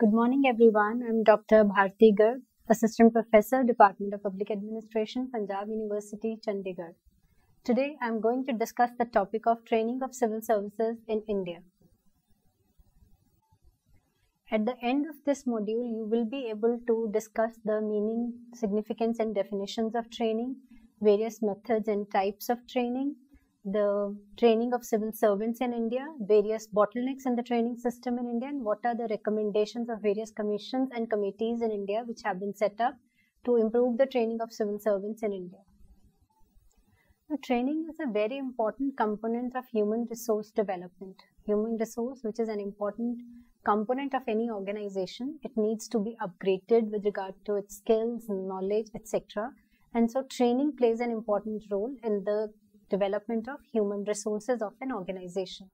Good morning, everyone. I'm Dr. Bharti Garg, Assistant Professor, Department of Public Administration, Punjab University, Chandigarh. Today, I'm going to discuss the topic of training of civil services in India. At the end of this module, you will be able to discuss the meaning, significance, and definitions of training, various methods and types of training, the training of civil servants in India, various bottlenecks in the training system in India, and what are the recommendations of various commissions and committees in India which have been set up to improve the training of civil servants in India. Now, training is a very important component of human resource development. Human resource, which is an important component of any organization, it needs to be upgraded with regard to its skills, knowledge, etc. And so training plays an important role in the development of human resources of an organization.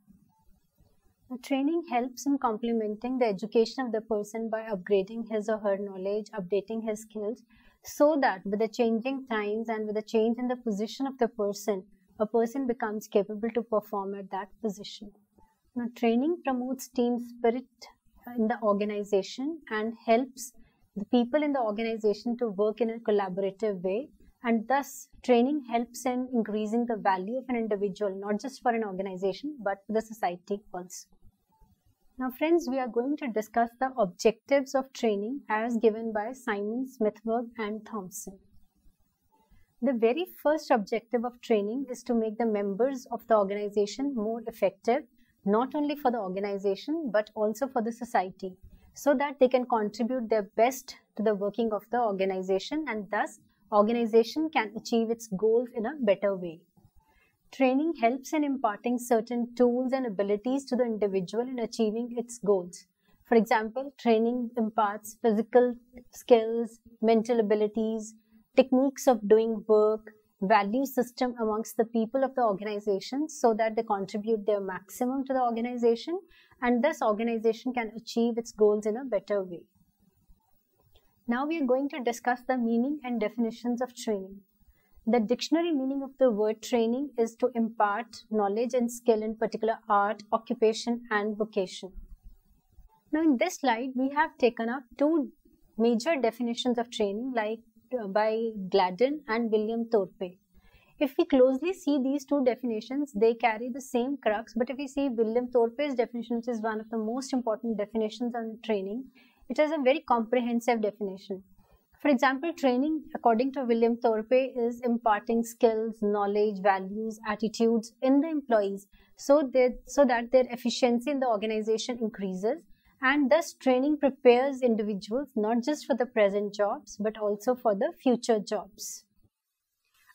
Now, training helps in complementing the education of the person by upgrading his or her knowledge, updating his skills, so that with the changing times and with the change in the position of the person, a person becomes capable to perform at that position. Now, training promotes team spirit in the organization and helps the people in the organization to work in a collaborative way. And thus, training helps in increasing the value of an individual, not just for an organization, but for the society also. Now, friends, we are going to discuss the objectives of training as given by Simon, Smithburg, and Thompson. The very first objective of training is to make the members of the organization more effective, not only for the organization, but also for the society, so that they can contribute their best to the working of the organization, and thus organization can achieve its goals in a better way. Training helps in imparting certain tools and abilities to the individual in achieving its goals. For example, training imparts physical skills, mental abilities, techniques of doing work, value system amongst the people of the organization so that they contribute their maximum to the organization, and thus organization can achieve its goals in a better way. Now we are going to discuss the meaning and definitions of training. The dictionary meaning of the word training is to impart knowledge and skill in particular art, occupation, and vocation. Now in this slide, we have taken up two major definitions of training by Gladden and William Thorpe. If we closely see these two definitions, they carry the same crux, but if we see William Thorpe's definition, which is one of the most important definitions on training, it is a very comprehensive definition. For example, training, according to William Thorpe, is imparting skills, knowledge, values, attitudes in the employees so that their efficiency in the organization increases, and thus training prepares individuals not just for the present jobs but also for the future jobs.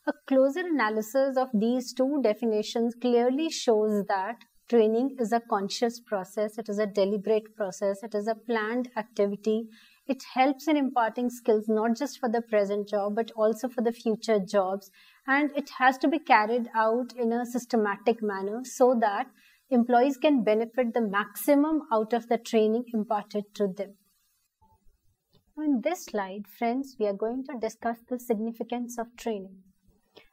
A closer analysis of these two definitions clearly shows that training is a conscious process, it is a deliberate process, it is a planned activity. It helps in imparting skills not just for the present job but also for the future jobs, and it has to be carried out in a systematic manner so that employees can benefit the maximum out of the training imparted to them. In this slide, friends, we are going to discuss the significance of training.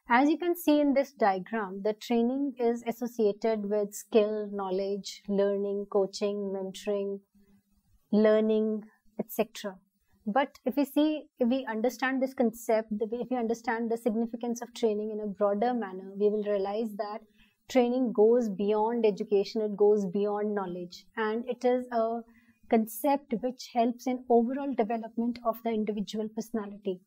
As you can see in this diagram, the training is associated with skill, knowledge, learning, coaching, mentoring, learning, etc. But if we understand this concept, if we understand the significance of training in a broader manner, we will realize that training goes beyond education, it goes beyond knowledge, and it is a concept which helps in overall development of the individual personality.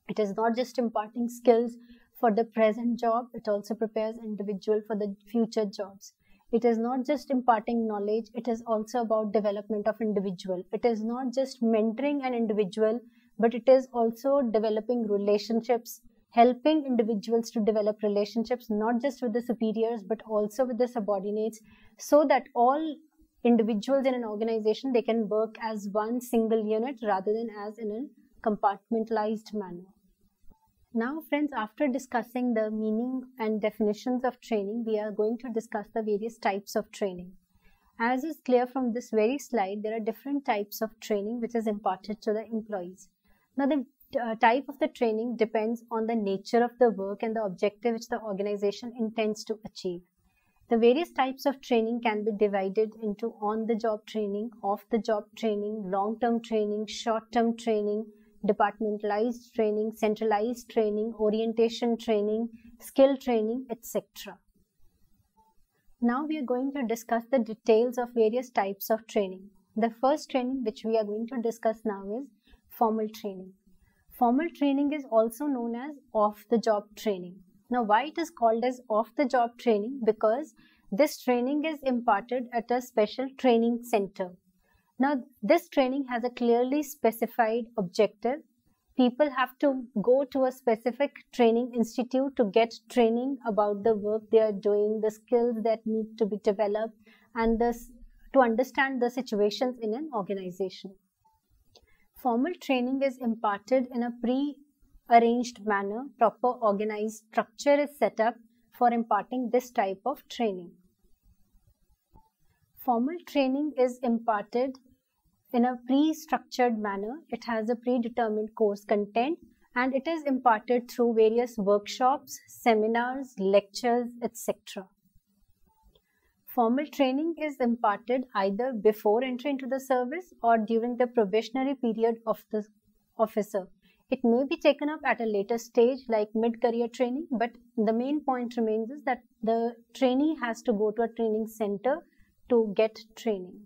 It is not just imparting skills for the present job, it also prepares individual for the future jobs. It is not just imparting knowledge, it is also about development of individual. It is not just mentoring an individual, but it is also developing relationships, helping individuals to develop relationships not just with the superiors but also with the subordinates, so that all individuals in an organization, they can work as one single unit rather than as in a compartmentalized manner. Now, friends, after discussing the meaning and definitions of training, we are going to discuss the various types of training. As is clear from this very slide, there are different types of training which is imparted to the employees. Now, the type of the training depends on the nature of the work and the objective which the organization intends to achieve. The various types of training can be divided into on-the-job training, off-the-job training, long-term training, short-term training, departmentalized training, centralized training, orientation training, skill training, etc. Now we are going to discuss the details of various types of training. The first training which we are going to discuss now is formal training. Formal training is also known as off-the-job training. Now, why it is called as off-the-job training? Because this training is imparted at a special training center. Now, this training has a clearly specified objective. People have to go to a specific training institute to get training about the work they are doing, the skills that need to be developed, and to understand the situations in an organization. Formal training is imparted in a pre-arranged manner. Proper organized structure is set up for imparting this type of training. Formal training is imparted in a pre-structured manner. It has a predetermined course content and it is imparted through various workshops, seminars, lectures, etc. Formal training is imparted either before entry into the service or during the probationary period of the officer. It may be taken up at a later stage like mid-career training, but the main point remains is that the trainee has to go to a training center to get training.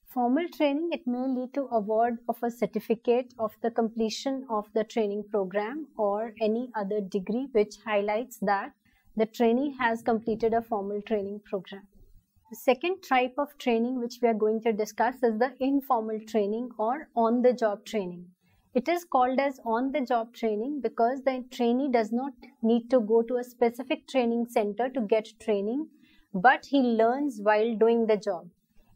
Formal training, it may lead to award of a certificate of the completion of the training program or any other degree which highlights that the trainee has completed a formal training program. The second type of training which we are going to discuss is the informal training or on-the-job training. It is called as on-the-job training because the trainee does not need to go to a specific training center to get training, but he learns while doing the job.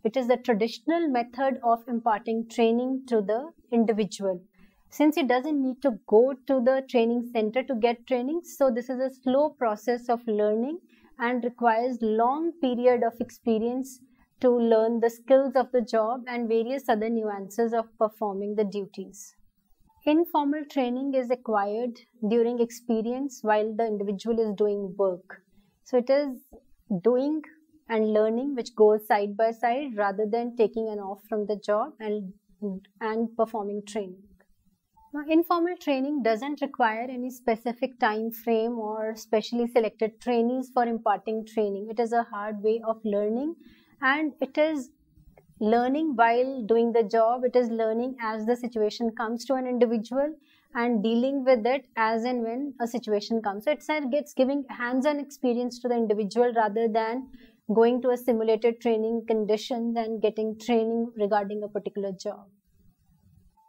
It is the traditional method of imparting training to the individual. Since he doesn't need to go to the training center to get training, so this is a slow process of learning and requires long period of experience to learn the skills of the job and various other nuances of performing the duties. Informal training is acquired during experience while the individual is doing work. So it is doing and learning which goes side by side rather than taking an off from the job and performing training. Now, informal training doesn't require any specific time frame or specially selected trainees for imparting training. It is a hard way of learning and it is learning while doing the job. It is learning as the situation comes to an individual and dealing with it as and when a situation comes. So it's giving hands-on experience to the individual rather than going to a simulated training conditions and getting training regarding a particular job.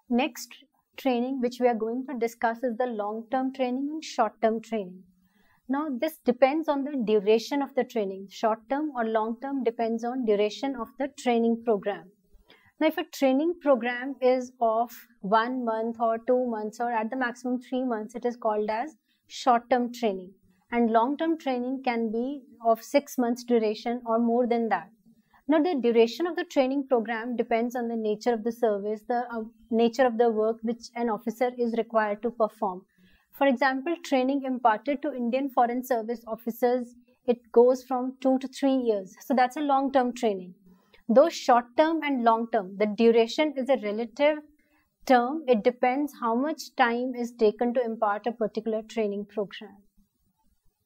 Next training which we are going to discuss is the long-term training and short-term training. Now this depends on the duration of the training. Short-term or long-term depends on duration of the training program. Now if a training program is of 1 month or 2 months or at the maximum 3 months, it is called as short-term training. And long-term training can be of 6 months duration or more than that. Now, the duration of the training program depends on the nature of the service, the nature of the work which an officer is required to perform. For example, training imparted to Indian Foreign Service officers, it goes from 2 to 3 years. So that's a long-term training. Though short-term and long-term, the duration is a relative term. It depends how much time is taken to impart a particular training program.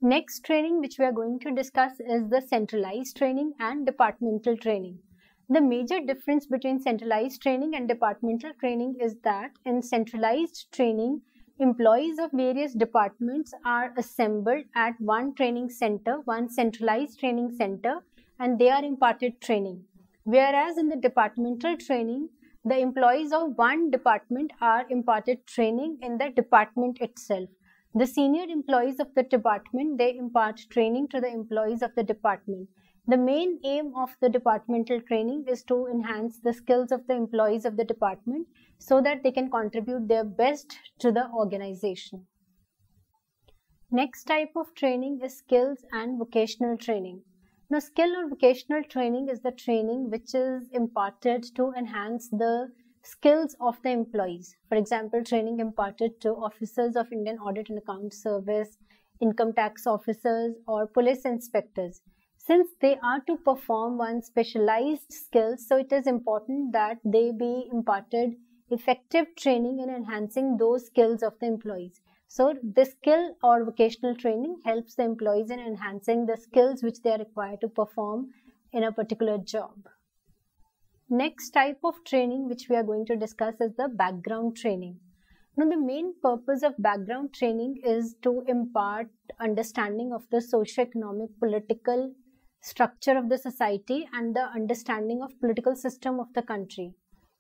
Next training which we are going to discuss is the centralized training and departmental training. The major difference between centralized training and departmental training is that in centralized training, employees of various departments are assembled at one training center, one centralized training center, and they are imparted training. Whereas in the departmental training, the employees of one department are imparted training in the department itself. The senior employees of the department, they impart training to the employees of the department. The main aim of the departmental training is to enhance the skills of the employees of the department so that they can contribute their best to the organization. Next type of training is skills and vocational training. Now, skill or vocational training is the training which is imparted to enhance the skills of the employees. For example, training imparted to officers of Indian Audit and Account Service, income tax officers or police inspectors. Since they are to perform one specialized skill, so it is important that they be imparted effective training in enhancing those skills of the employees. So the skill or vocational training helps the employees in enhancing the skills which they are required to perform in a particular job. Next type of training which we are going to discuss is the background training. Now, the main purpose of background training is to impart understanding of the socio-economic, political structure of the society and the understanding of political system of the country.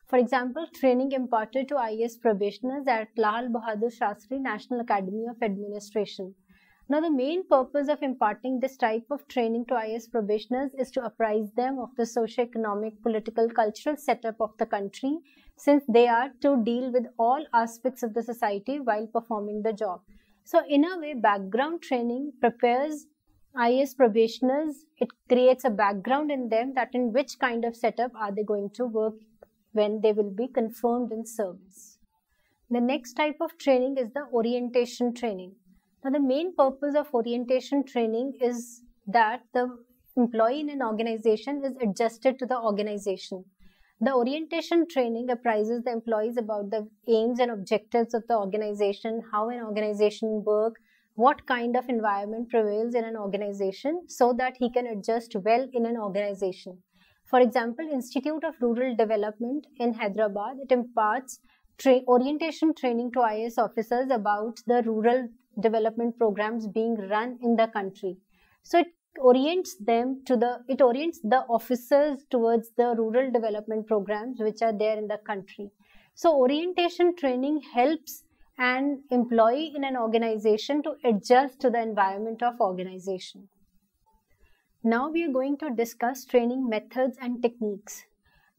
For example, training imparted to IAS probationers at Lal Bahadur Shastri National Academy of Administration. Now, the main purpose of imparting this type of training to IAS probationers is to apprise them of the socio-economic, political, cultural setup of the country, since they are to deal with all aspects of the society while performing the job. So, in a way, background training prepares IAS probationers. It creates a background in them that in which kind of setup are they going to work when they will be confirmed in service. The next type of training is the orientation training. Now, the main purpose of orientation training is that the employee in an organization is adjusted to the organization. The orientation training apprises the employees about the aims and objectives of the organization, how an organization works, what kind of environment prevails in an organization, so that he can adjust well in an organization. For example, Institute of Rural Development in Hyderabad, it imparts orientation training to IAS officers about the rural development programs being run in the country. So it orients the officers towards the rural development programs which are there in the country. So orientation training helps an employee in an organization to adjust to the environment of organization. Now we are going to discuss training methods and techniques.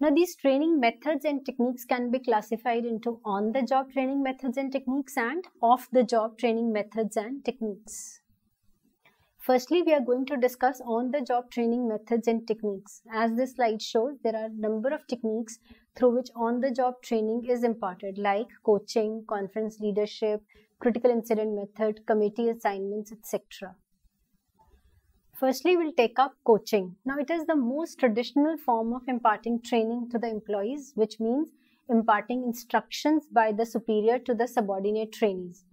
Now these training methods and techniques can be classified into on-the-job training methods and techniques and off-the-job training methods and techniques. Firstly, we are going to discuss on-the-job training methods and techniques. As this slide shows, there are a number of techniques through which on-the-job training is imparted, like coaching, conference leadership, critical incident method, committee assignments, etc. Firstly, we'll take up coaching. Now, it is the most traditional form of imparting training to the employees, which means imparting instructions by the superior to the subordinate trainees.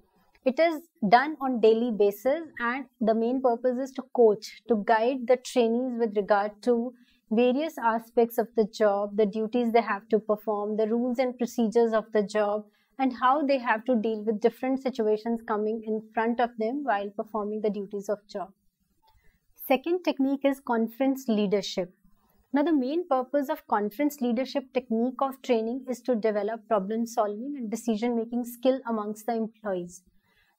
It is done on daily basis, and the main purpose is to coach, to guide the trainees with regard to various aspects of the job, the duties they have to perform, the rules and procedures of the job, and how they have to deal with different situations coming in front of them while performing the duties of job. Second technique is conference leadership. Now, the main purpose of conference leadership technique of training is to develop problem solving and decision making skill amongst the employees.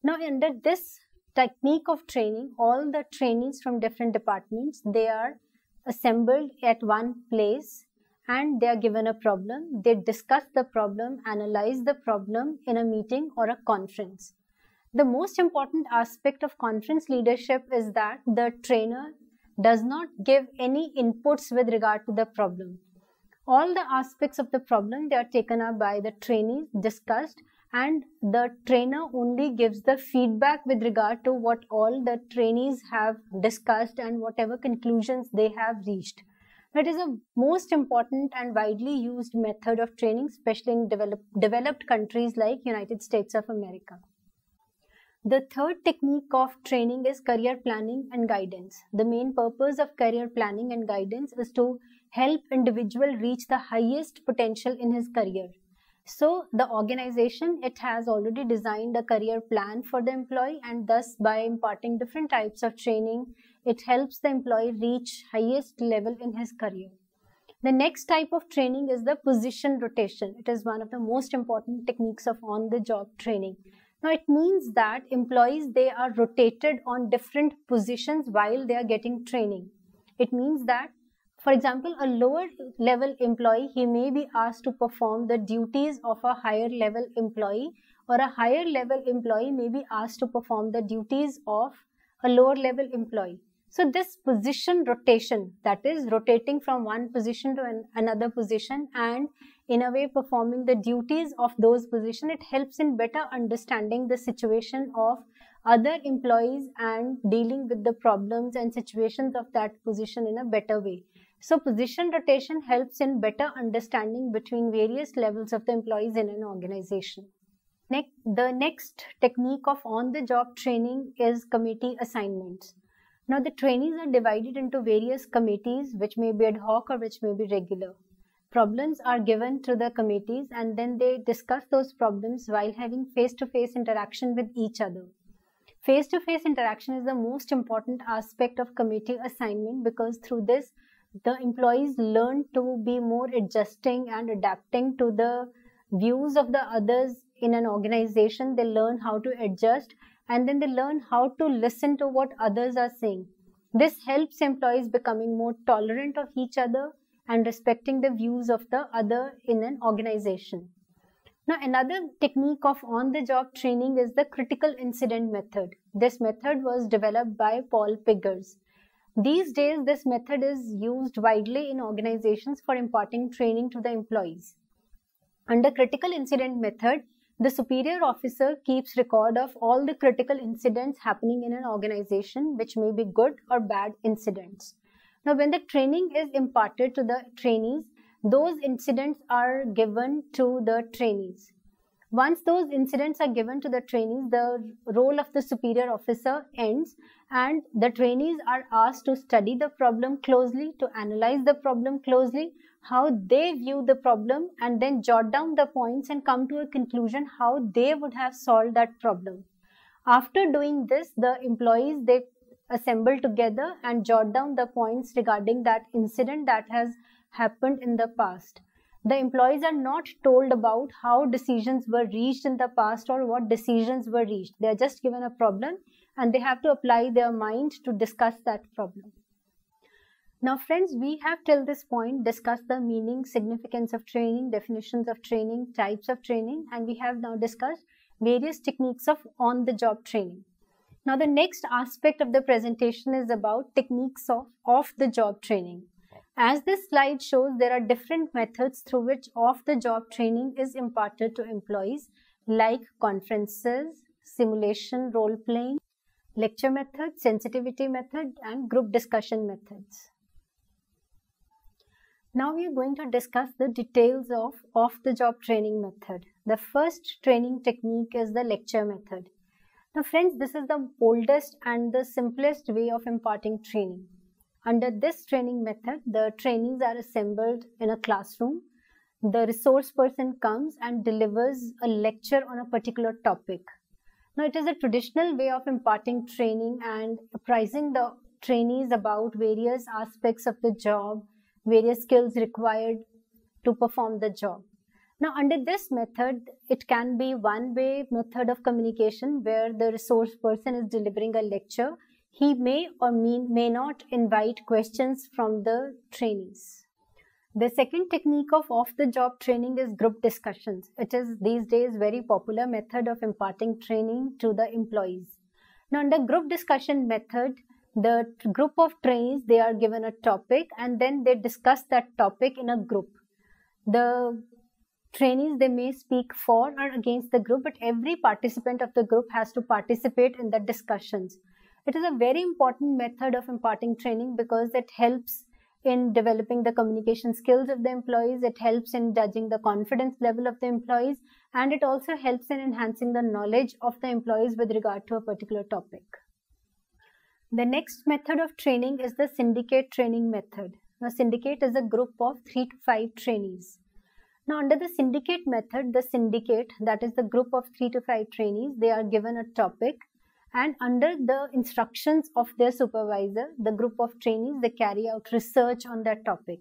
Now, under this technique of training, all the trainees from different departments, they are assembled at one place and they are given a problem. They discuss the problem, analyze the problem in a meeting or a conference. The most important aspect of conference leadership is that the trainer does not give any inputs with regard to the problem. All the aspects of the problem, they are taken up by the trainees, discussed, and the trainer only gives the feedback with regard to what all the trainees have discussed and whatever conclusions they have reached. It is a most important and widely used method of training, especially in developed countries like United States of America. The third technique of training is career planning and guidance. The main purpose of career planning and guidance is to help individual reach the highest potential in his career. So the organization, it has already designed a career plan for the employee, and thus by imparting different types of training, it helps the employee reach highest level in his career. The next type of training is the position rotation. It is one of the most important techniques of on-the-job training. Now, it means that employees, they are rotated on different positions while they are getting training. It means that, for example, a lower level employee, he may be asked to perform the duties of a higher level employee, or a higher level employee may be asked to perform the duties of a lower level employee. So this position rotation, that is rotating from one position to another position and in a way performing the duties of those positions, it helps in better understanding the situation of other employees and dealing with the problems and situations of that position in a better way. So position rotation helps in better understanding between various levels of the employees in an organization. The next technique of on-the-job training is committee assignments. Now the trainees are divided into various committees which may be ad hoc or which may be regular. Problems are given to the committees and then they discuss those problems while having face-to-face interaction with each other. Face-to-face interaction is the most important aspect of committee assignment because through this the employees learn to be more adjusting and adapting to the views of the others in an organization. They learn how to adjust and then they learn how to listen to what others are saying. This helps employees becoming more tolerant of each other and respecting the views of the other in an organization. Now, another technique of on-the-job training is the critical incident method. This method was developed by Paul Piggers. These days, this method is used widely in organizations for imparting training to the employees. Under critical incident method, the superior officer keeps record of all the critical incidents happening in an organization, which may be good or bad incidents. Now, when the training is imparted to the trainees, those incidents are given to the trainees. Once those incidents are given to the trainees, the role of the superior officer ends and the trainees are asked to study the problem closely, to analyze the problem closely, how they view the problem, and then jot down the points and come to a conclusion how they would have solved that problem. After doing this, the employees, they assemble together and jot down the points regarding that incident that has happened in the past. The employees are not told about how decisions were reached in the past or what decisions were reached. They are just given a problem and they have to apply their mind to discuss that problem. Now friends, we have till this point discussed the meaning, significance of training, definitions of training, types of training, and we have now discussed various techniques of on-the-job training. Now the next aspect of the presentation is about techniques of off-the-job training. As this slide shows, there are different methods through which off-the-job training is imparted to employees, like conferences, simulation, role-playing, lecture method, sensitivity method, and group discussion methods. Now we are going to discuss the details of off-the-job training method. The first training technique is the lecture method. Now friends, this is the oldest and the simplest way of imparting training. Under this training method, the trainees are assembled in a classroom. The resource person comes and delivers a lecture on a particular topic. Now, it is a traditional way of imparting training and apprising the trainees about various aspects of the job, various skills required to perform the job. Now, under this method, it can be one-way method of communication where the resource person is delivering a lecture. He may or may not invite questions from the trainees. The second technique of off-the-job training is group discussions. It is these days very popular method of imparting training to the employees. Now, under group discussion method, the group of trainees, they are given a topic and then they discuss that topic in a group. The trainees, they may speak for or against the group, but every participant of the group has to participate in the discussions. It is a very important method of imparting training because it helps in developing the communication skills of the employees, it helps in judging the confidence level of the employees, and it also helps in enhancing the knowledge of the employees with regard to a particular topic. The next method of training is the syndicate training method. Now, syndicate is a group of 3 to 5 trainees. Now, under the syndicate method, the syndicate, that is the group of 3 to 5 trainees, they are given a topic. And under the instructions of their supervisor, the group of trainees, they carry out research on that topic.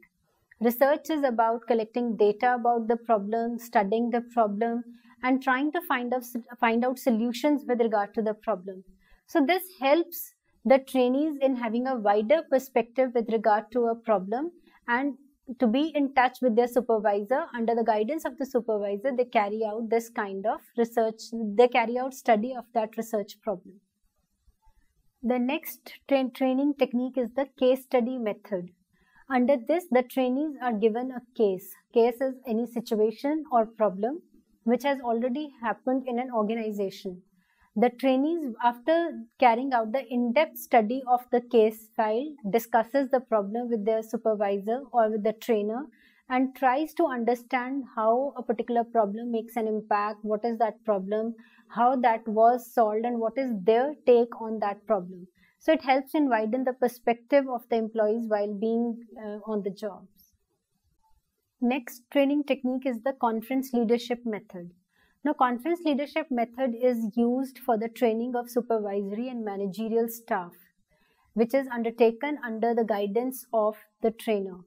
Research is about collecting data about the problem, studying the problem, and trying to find out solutions with regard to the problem. So this helps the trainees in having a wider perspective with regard to a problem and to be in touch with their supervisor. Under the guidance of the supervisor, they carry out this kind of research, they carry out study of that research problem. The next training technique is the case study method. Under this, the trainees are given a case. Case is any situation or problem which has already happened in an organization. The trainees, after carrying out the in-depth study of the case file, discusses the problem with their supervisor or with the trainer and tries to understand how a particular problem makes an impact, what is that problem, how that was solved, and what is their take on that problem. So it helps in widen the perspective of the employees while being on the jobs. Next training technique is the conference leadership method. Now, conference leadership method is used for the training of supervisory and managerial staff, which is undertaken under the guidance of the trainer.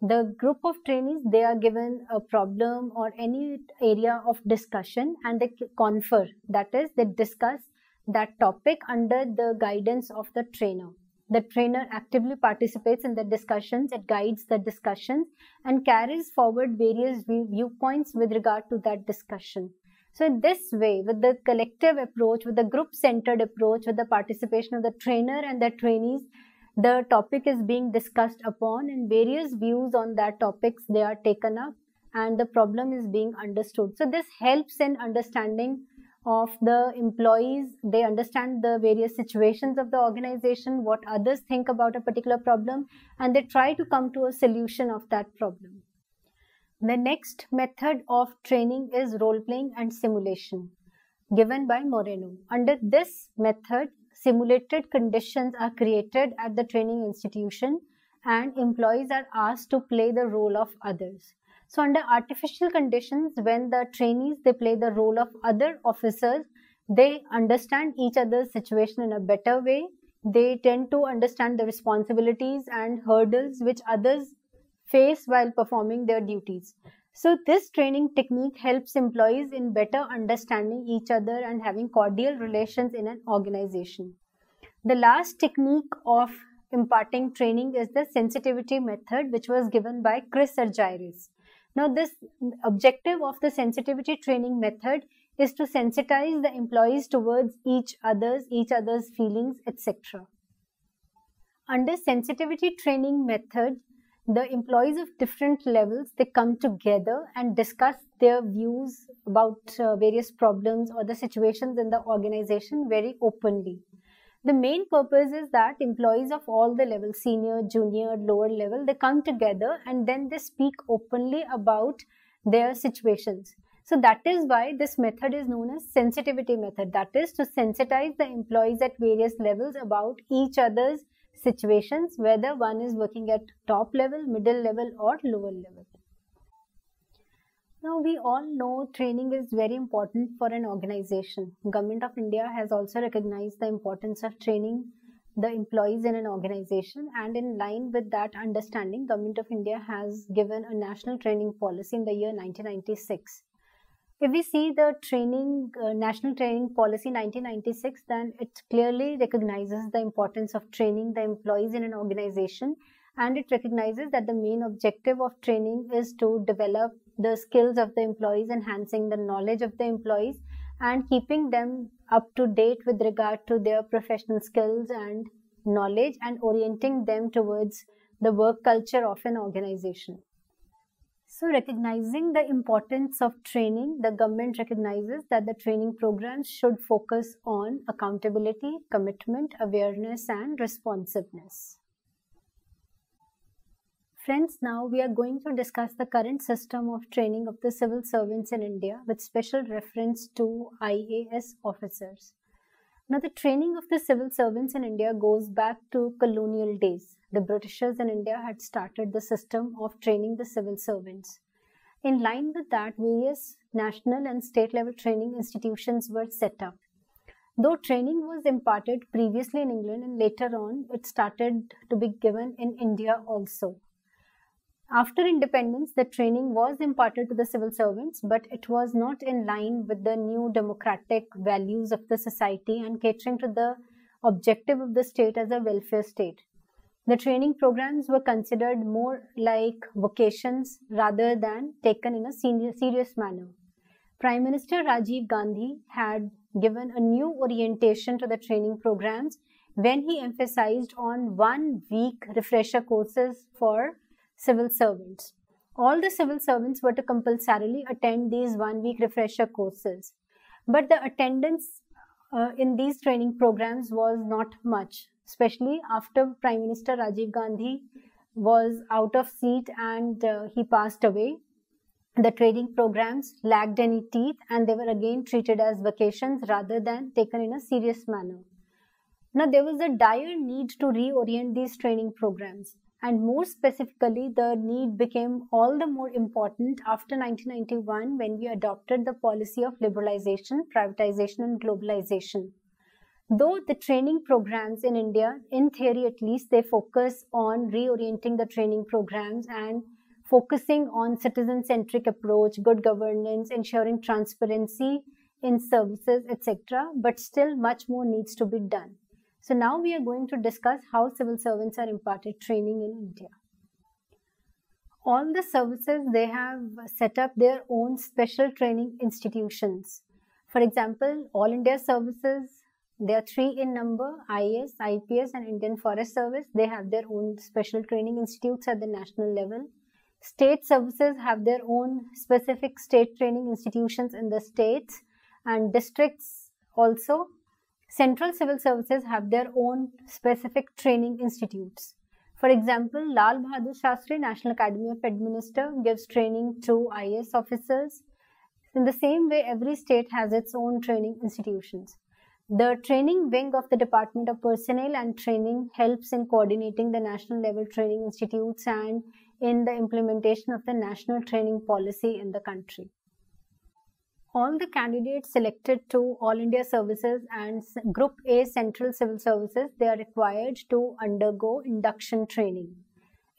The group of trainees, they are given a problem or any area of discussion and they confer, that is, they discuss that topic under the guidance of the trainer. The trainer actively participates in the discussions, it guides the discussions and carries forward various viewpoints with regard to that discussion. So in this way, with the collective approach, with the group-centered approach, with the participation of the trainer and the trainees, the topic is being discussed upon and various views on that topics, they are taken up and the problem is being understood. So this helps in understanding of the employees, they understand the various situations of the organization, what others think about a particular problem, and they try to come to a solution of that problem. The next method of training is role-playing and simulation, given by Moreno. Under this method, simulated conditions are created at the training institution and employees are asked to play the role of others. So under artificial conditions, when the trainees, they play the role of other officers, they understand each other's situation in a better way. They tend to understand the responsibilities and hurdles which others face while performing their duties. So this training technique helps employees in better understanding each other and having cordial relations in an organization. The last technique of imparting training is the sensitivity method, which was given by Chris Argyris. Now, this objective of the sensitivity training method is to sensitize the employees towards each other's feelings, etc. Under sensitivity training method, the employees of different levels, they come together and discuss their views about various problems or the situations in the organization very openly. The main purpose is that employees of all the levels, senior, junior, lower level, they come together and then they speak openly about their situations. So that is why this method is known as sensitivity method. That is to sensitize the employees at various levels about each other's situations, whether one is working at top level, middle level or lower level. Now, we all know training is very important for an organization. Government of India has also recognized the importance of training the employees in an organization, and in line with that understanding, Government of India has given a national training policy in the year 1996. If we see the National Training Policy 1996, then it clearly recognizes the importance of training the employees in an organization, and it recognizes that the main objective of training is to develop the skills of the employees, enhancing the knowledge of the employees and keeping them up to date with regard to their professional skills and knowledge and orienting them towards the work culture of an organization. So, recognizing the importance of training, the government recognizes that the training programs should focus on accountability, commitment, awareness and responsiveness. Friends, now we are going to discuss the current system of training of the civil servants in India with special reference to IAS officers. Now, the training of the civil servants in India goes back to colonial days. The Britishers in India had started the system of training the civil servants. In line with that, various national and state level training institutions were set up. Though training was imparted previously in England and later on it started to be given in India also. After independence, the training was imparted to the civil servants, but it was not in line with the new democratic values of the society and catering to the objective of the state as a welfare state. The training programs were considered more like vocations rather than taken in a serious manner. Prime Minister Rajiv Gandhi had given a new orientation to the training programs when he emphasized on 1 week refresher courses for civil servants. All the civil servants were to compulsorily attend these 1 week refresher courses. But the attendance in these training programs was not much, especially after Prime Minister Rajiv Gandhi was out of seat and he passed away. The training programs lacked any teeth and they were again treated as vacations rather than taken in a serious manner. Now, there was a dire need to reorient these training programs, and more specifically, the need became all the more important after 1991 when we adopted the policy of liberalization, privatization, and globalization. Though the training programs in India, in theory at least, they focus on reorienting the training programs and focusing on citizen-centric approach, good governance, ensuring transparency in services, etc. But still much more needs to be done. So now we are going to discuss how civil servants are imparted training in India. All the services, they have set up their own special training institutions. For example, All India Services, there are 3 in number, IAS, IPS and Indian Forest Service. They have their own special training institutes at the national level. State services have their own specific state training institutions in the states and districts also. Central civil services have their own specific training institutes. For example, Lal Bahadur Shastri National Academy of Administrators gives training to IAS officers. In the same way, every state has its own training institutions. The training wing of the Department of Personnel and Training helps in coordinating the national level training institutes and in the implementation of the national training policy in the country. All the candidates selected to All India Services and Group A Central Civil Services, they are required to undergo induction training.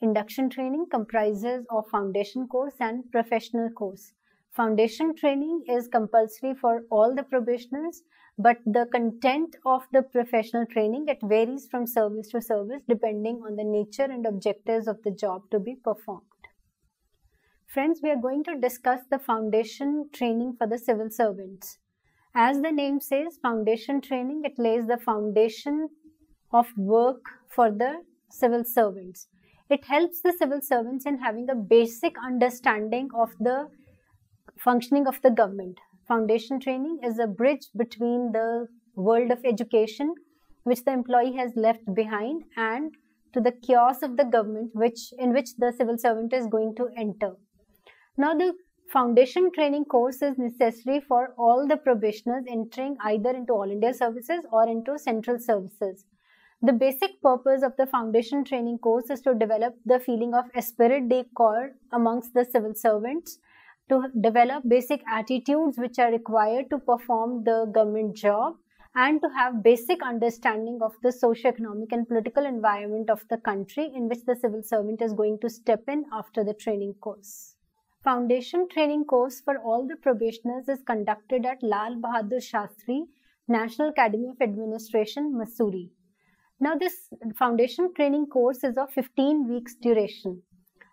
Induction training comprises of foundation course and professional course. Foundation training is compulsory for all the probationers, but the content of the professional training, it varies from service to service depending on the nature and objectives of the job to be performed. Friends, we are going to discuss the foundation training for the civil servants. As the name says, foundation training, it lays the foundation of work for the civil servants. It helps the civil servants in having a basic understanding of the functioning of the government. Foundation training is a bridge between the world of education, which the employee has left behind, and to the chaos of the government, in which the civil servant is going to enter. Now, the foundation training course is necessary for all the probationers entering either into All India Services or into Central Services. The basic purpose of the foundation training course is to develop the feeling of esprit de corps amongst the civil servants, to develop basic attitudes which are required to perform the government job, and to have basic understanding of the socio-economic and political environment of the country in which the civil servant is going to step in after the training course. Foundation training course for all the probationers is conducted at Lal Bahadur Shastri National Academy of Administration, Mussoorie. Now, this foundation training course is of 15 weeks duration.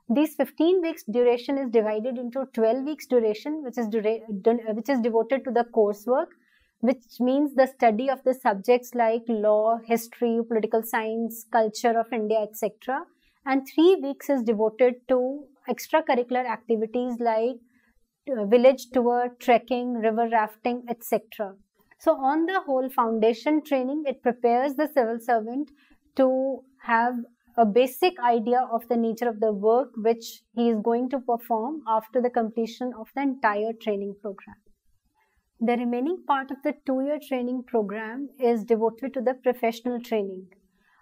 These 15 weeks duration is divided into 12 weeks duration, which is devoted to the coursework, which means the study of the subjects like law, history, political science, culture of India, etc. And 3 weeks is devoted to extracurricular activities like village tour, trekking, river rafting, etc. So on the whole, foundation training, it prepares the civil servant to have a basic idea of the nature of the work which he is going to perform after the completion of the entire training program. The remaining part of the 2-year training program is devoted to the professional training.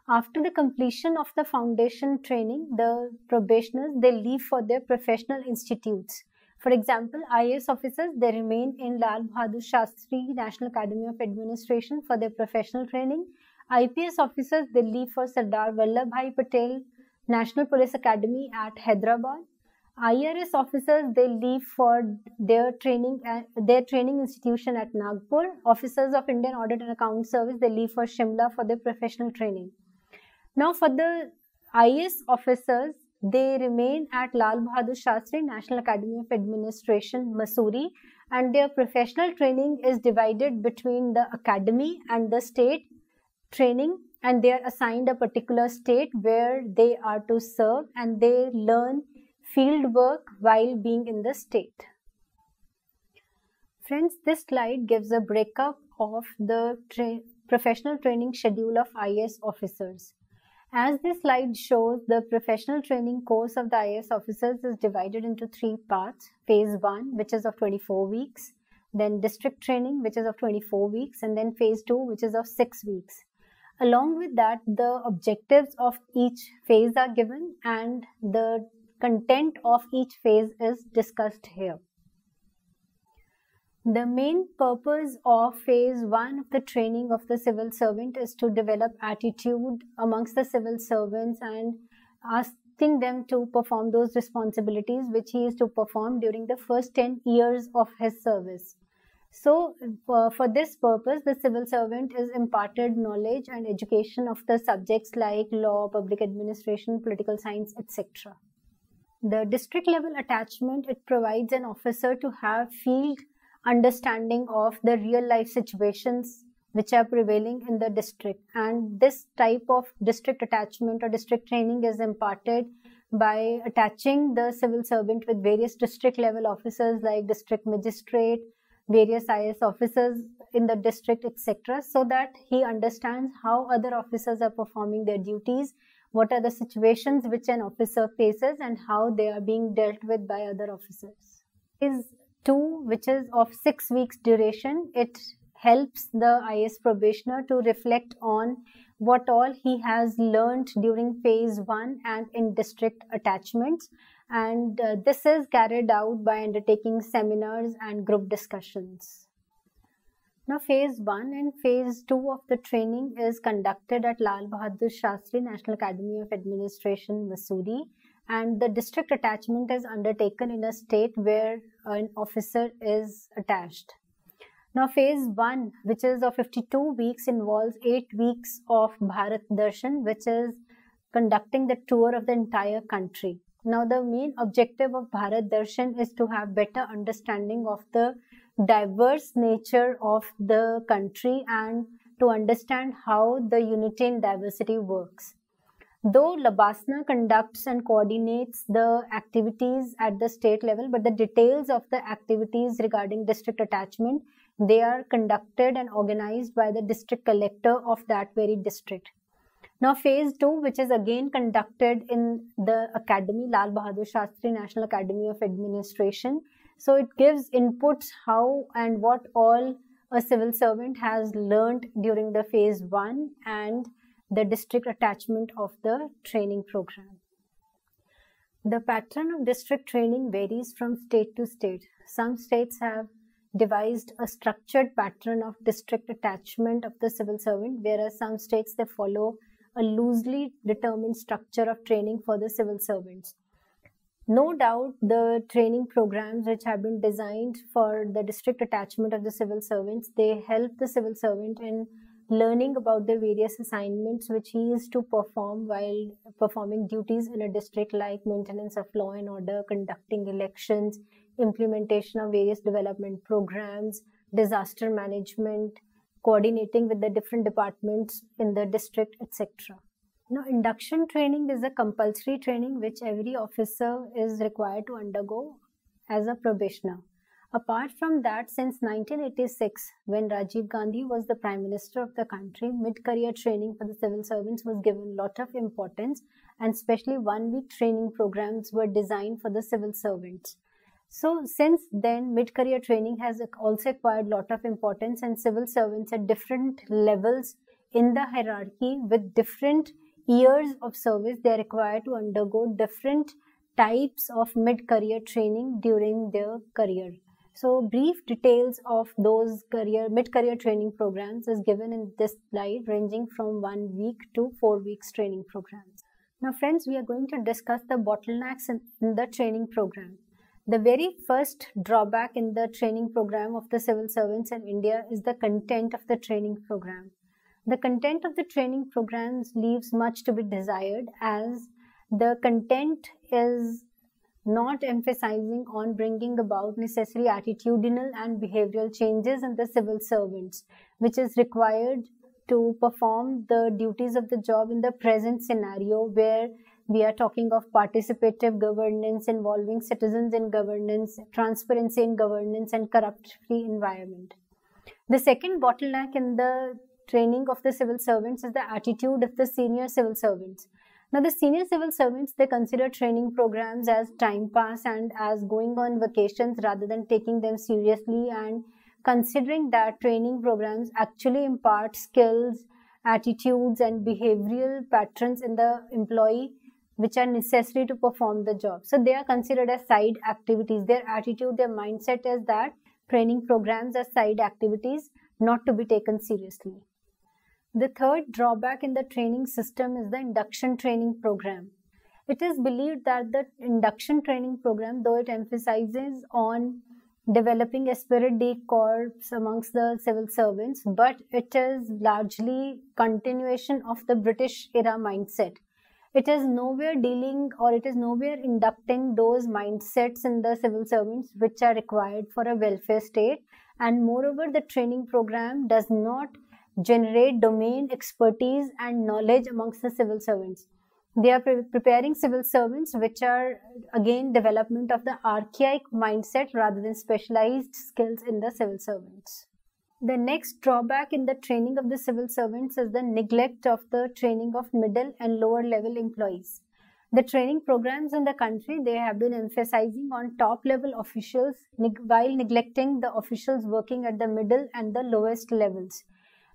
After the completion of the foundation training, the probationers, they leave for their professional institutes. For example, IAS officers, they remain in Lal Bahadur Shastri National Academy of Administration for their professional training. IPS officers, they leave for Sardar Vallabhbhai Patel National Police Academy at Hyderabad. IRS officers, they leave for their training institution at Nagpur. Officers of Indian Audit and Account Service, they leave for Shimla for their professional training. Now, for the IAS officers, they remain at Lal Bahadur Shastri National Academy of Administration, Mussoorie, and their professional training is divided between the academy and the state training, and they are assigned a particular state where they are to serve, and they learn field work while being in the state. Friends, this slide gives a breakup of the professional training schedule of IAS officers. As this slide shows, the professional training course of the IAS officers is divided into 3 parts. Phase 1, which is of 24 weeks, then district training, which is of 24 weeks, and then phase 2, which is of 6 weeks. Along with that, the objectives of each phase are given and the content of each phase is discussed here. The main purpose of phase 1 of the training of the civil servant is to develop attitude amongst the civil servants and asking them to perform those responsibilities which he is to perform during the first 10 years of his service. So, for this purpose, the civil servant is imparted knowledge and education of the subjects like law, public administration, political science, etc. The district level attachment, it provides an officer to have field understanding of the real life situations which are prevailing in the district, and this type of district attachment or district training is imparted by attaching the civil servant with various district level officers like district magistrate, various IAS officers in the district, etc., so that he understands how other officers are performing their duties, what are the situations which an officer faces and how they are being dealt with by other officers. Phase 2, which is of 6 weeks duration, it helps the IAS probationer to reflect on what all he has learned during phase 1 and in district attachments, and this is carried out by undertaking seminars and group discussions. Now, phase 1 and phase 2 of the training is conducted at Lal Bahadur Shastri National Academy of Administration, Mussoorie, and the district attachment is undertaken in a state where an officer is attached. Now, phase 1, which is of 52 weeks, involves 8 weeks of Bharat Darshan, which is conducting the tour of the entire country. Now, the main objective of Bharat Darshan is to have better understanding of the diverse nature of the country and to understand how the unity in diversity works. Though Labasna conducts and coordinates the activities at the state level, but the details of the activities regarding district attachment, they are conducted and organized by the district collector of that very district. Now, phase 2, which is again conducted in the academy, Lal Bahadur Shastri National Academy of Administration. So, it gives inputs how and what all a civil servant has learned during the phase 1 and the district attachment of the training program. The pattern of district training varies from state to state. Some states have devised a structured pattern of district attachment of the civil servant, whereas some states they follow a loosely determined structure of training for the civil servants. No doubt the training programs which have been designed for the district attachment of the civil servants, they help the civil servant in learning about the various assignments which he is to perform while performing duties in a district, like maintenance of law and order, conducting elections, implementation of various development programs, disaster management, coordinating with the different departments in the district, etc. Now, induction training is a compulsory training which every officer is required to undergo as a probationer. Apart from that, since 1986, when Rajiv Gandhi was the Prime Minister of the country, mid-career training for the civil servants was given a lot of importance, and especially 1-week training programs were designed for the civil servants. So, since then, mid-career training has also acquired a lot of importance, and civil servants at different levels in the hierarchy with different years of service, they are required to undergo different types of mid-career training during their career. So, brief details of those mid-career training programs is given in this slide, ranging from 1 week to 4 weeks training programs. Now, friends, we are going to discuss the bottlenecks in the training program. The very first drawback in the training program of the civil servants in India is the content of the training program. The content of the training programs leaves much to be desired, as the content is not emphasizing on bringing about necessary attitudinal and behavioral changes in the civil servants, which is required to perform the duties of the job in the present scenario, where we are talking of participative governance involving citizens in governance, transparency in governance, and corrupt-free environment. The second bottleneck in the training of the civil servants is the attitude of the senior civil servants. Now, the senior civil servants, they consider training programs as time pass and as going on vacations rather than taking them seriously and considering that training programs actually impart skills, attitudes and behavioral patterns in the employee which are necessary to perform the job. So they are considered as side activities. Their attitude, their mindset is that training programs are side activities, not to be taken seriously. The third drawback in the training system is the induction training program. It is believed that the induction training program, though it emphasizes on developing esprit de corps amongst the civil servants, but it is largely continuation of the British era mindset. It is nowhere dealing or it is nowhere inducting those mindsets in the civil servants which are required for a welfare state, and moreover the training program does not generate domain expertise and knowledge amongst the civil servants. They are preparing civil servants which are again development of the archaic mindset rather than specialized skills in the civil servants. The next drawback in the training of the civil servants is the neglect of the training of middle and lower level employees. The training programs in the country, they have been emphasizing on top level officials while neglecting the officials working at the middle and the lowest levels.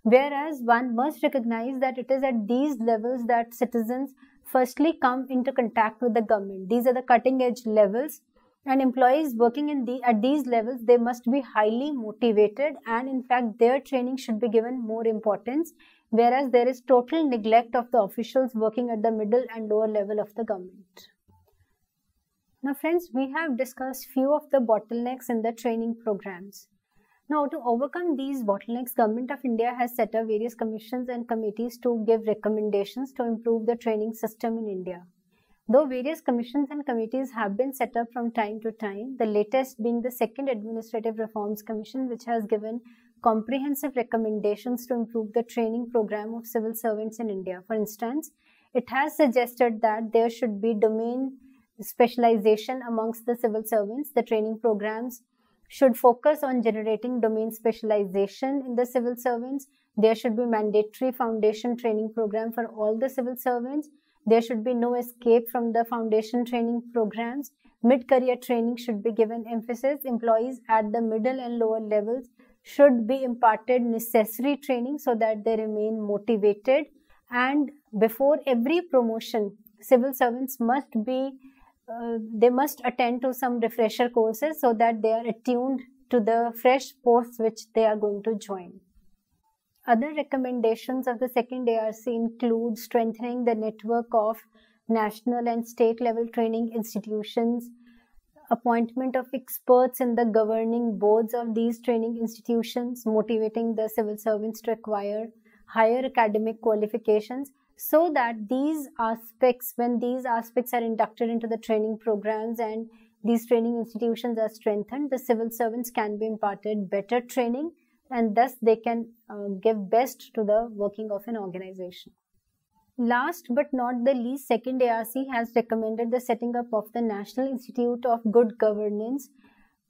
Whereas one must recognize that it is at these levels that citizens firstly come into contact with the government. These are the cutting edge levels, and employees working at these levels, they must be highly motivated, and in fact their training should be given more importance, whereas there is total neglect of the officials working at the middle and lower level of the government. Now friends, we have discussed few of the bottlenecks in the training programs. Now, to overcome these bottlenecks, Government of India has set up various commissions and committees to give recommendations to improve the training system in India. Though various commissions and committees have been set up from time to time, the latest being the Second Administrative Reforms Commission, which has given comprehensive recommendations to improve the training program of civil servants in India. For instance, it has suggested that there should be domain specialization amongst the civil servants. The training programs should focus on generating domain specialization in the civil servants. There should be mandatory foundation training program for all the civil servants. There should be no escape from the foundation training programs. Mid-career training should be given emphasis. Employees at the middle and lower levels should be imparted necessary training so that they remain motivated. And before every promotion, civil servants must attend to some refresher courses so that they are attuned to the fresh posts which they are going to join. Other recommendations of the second ARC include strengthening the network of national and state level training institutions, appointment of experts in the governing boards of these training institutions, motivating the civil servants to acquire higher academic qualifications, so that these aspects, when these aspects are inducted into the training programs and these training institutions are strengthened, the civil servants can be imparted better training and thus they can give best to the working of an organization. Last but not the least, second ARC has recommended the setting up of the National Institute of Good Governance,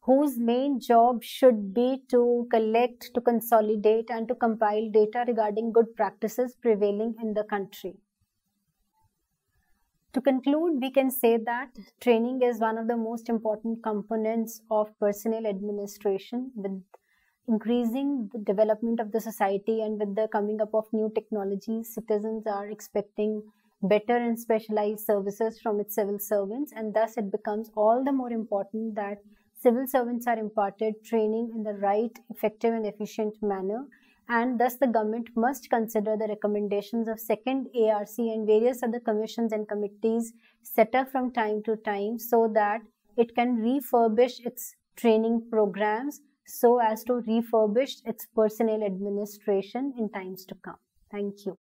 whose main job should be to collect, to consolidate and to compile data regarding good practices prevailing in the country. To conclude, we can say that training is one of the most important components of personnel administration. With increasing the development of the society and with the coming up of new technologies, citizens are expecting better and specialized services from its civil servants, and thus it becomes all the more important that civil servants are imparted training in the right, effective and efficient manner, and thus the government must consider the recommendations of second ARC and various other commissions and committees set up from time to time so that it can refurbish its training programs so as to refurbish its personnel administration in times to come. Thank you.